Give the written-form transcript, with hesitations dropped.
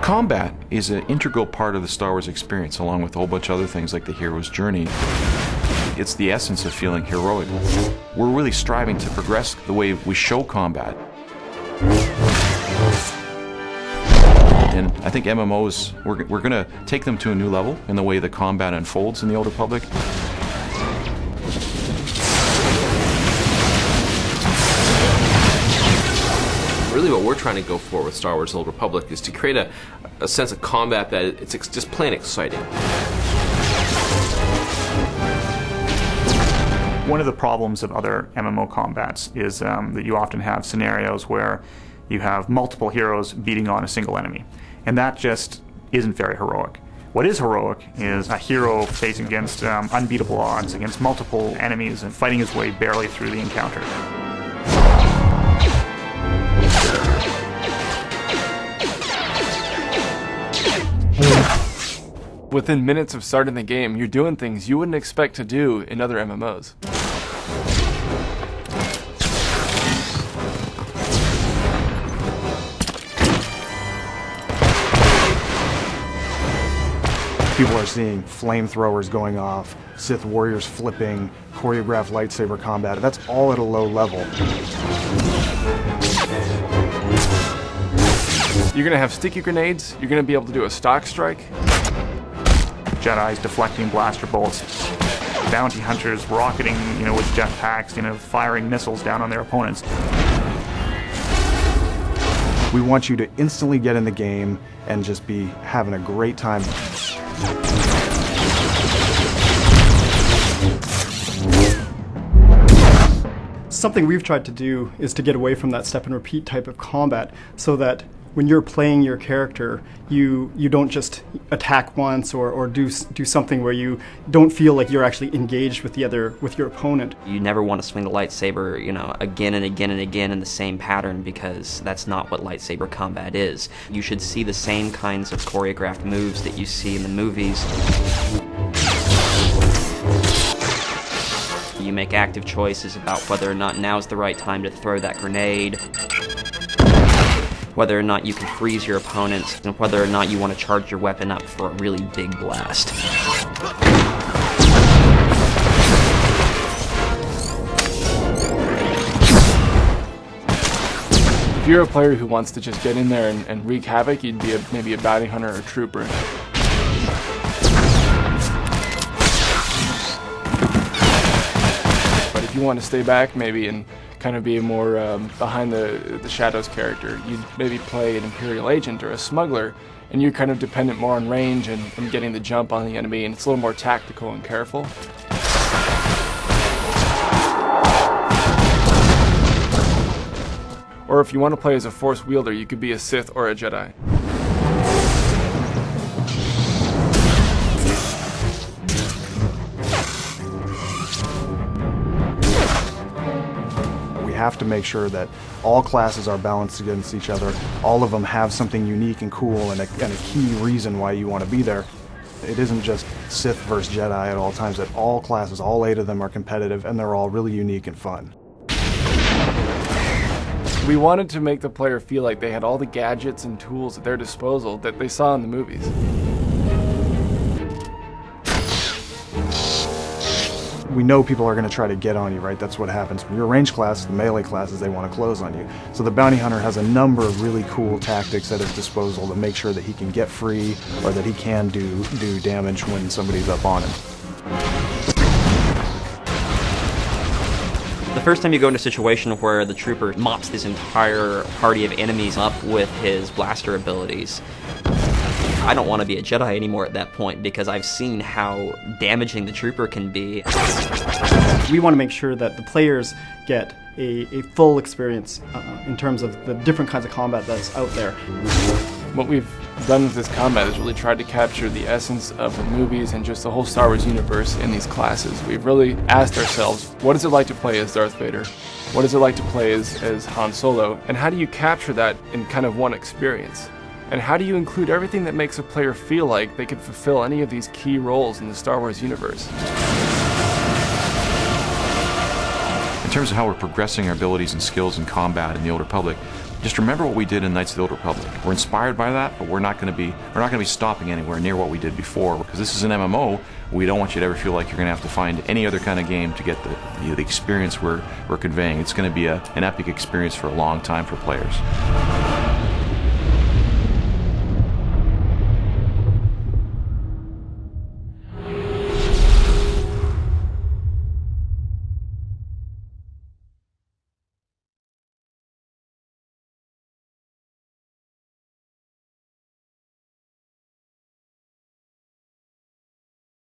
Combat is an integral part of the Star Wars experience, along with a whole bunch of other things like the hero's journey. It's the essence of feeling heroic. We're really striving to progress the way we show combat. And I think MMOs, we're going to take them to a new level in the way the combat unfolds in the Old Republic. Really what we're trying to go for with Star Wars Old Republic is to create a sense of combat that it's just plain exciting. One of the problems of other MMO combats is that you often have scenarios where you have multiple heroes beating on a single enemy. And that just isn't very heroic. What is heroic is a hero facing against unbeatable odds, against multiple enemies, and fighting his way barely through the encounter. Within minutes of starting the game, you're doing things you wouldn't expect to do in other MMOs. People are seeing flamethrowers going off, Sith warriors flipping, choreographed lightsaber combat. That's all at a low level. You're going to have sticky grenades, you're going to be able to do a stock strike. Jedi's deflecting blaster bolts, bounty hunters rocketing, with jetpacks, firing missiles down on their opponents. We want you to instantly get in the game and just be having a great time. Something we've tried to do is to get away from that step and repeat type of combat so that when you're playing your character, you don't just attack once or do something where you don't feel like you're actually engaged with your opponent. You never want to swing the lightsaber, again and again and again in the same pattern, because that's not what lightsaber combat is. You should see the same kinds of choreographed moves that you see in the movies. You make active choices about whether or not now's the right time to throw that grenade, whether or not you can freeze your opponent, and whether or not you want to charge your weapon up for a really big blast. If you're a player who wants to just get in there and wreak havoc, you'd be maybe a bounty hunter or a trooper. But if you want to stay back maybe and kind of be a more behind the shadows character, you'd maybe play an Imperial agent or a smuggler, and you're kind of dependent more on range and getting the jump on the enemy, and it's a little more tactical and careful. Or if you want to play as a Force wielder, you could be a Sith or a Jedi. Have to make sure that all classes are balanced against each other. All of them have something unique and cool and a key reason why you want to be there. It isn't just Sith versus Jedi at all times. That all classes, all 8 of them, are competitive, and they're all really unique and fun. We wanted to make the player feel like they had all the gadgets and tools at their disposal that they saw in the movies. We know people are going to try to get on you, right? That's what happens. When you're a range class, the melee classes, they want to close on you. So the bounty hunter has a number of really cool tactics at his disposal to make sure that he can get free or that he can do damage when somebody's up on him. The first time you go into a situation where the trooper mops this entire party of enemies up with his blaster abilities, I don't want to be a Jedi anymore at that point, because I've seen how damaging the trooper can be. We want to make sure that the players get a full experience in terms of the different kinds of combat that's out there. What we've done with this combat is really tried to capture the essence of the movies and just the whole Star Wars universe in these classes. We've really asked ourselves, what is it like to play as Darth Vader? What is it like to play as Han Solo? And how do you capture that in kind of one experience? And how do you include everything that makes a player feel like they could fulfill any of these key roles in the Star Wars universe? In terms of how we're progressing our abilities and skills in combat in the Old Republic, Just remember what we did in Knights of the Old Republic. We're inspired by that, but we're not going to be stopping anywhere near what we did before, because this is an MMO. We don't want you to ever feel like you're going to have to find any other kind of game to get the experience we're conveying. It's going to be an epic experience for a long time for players.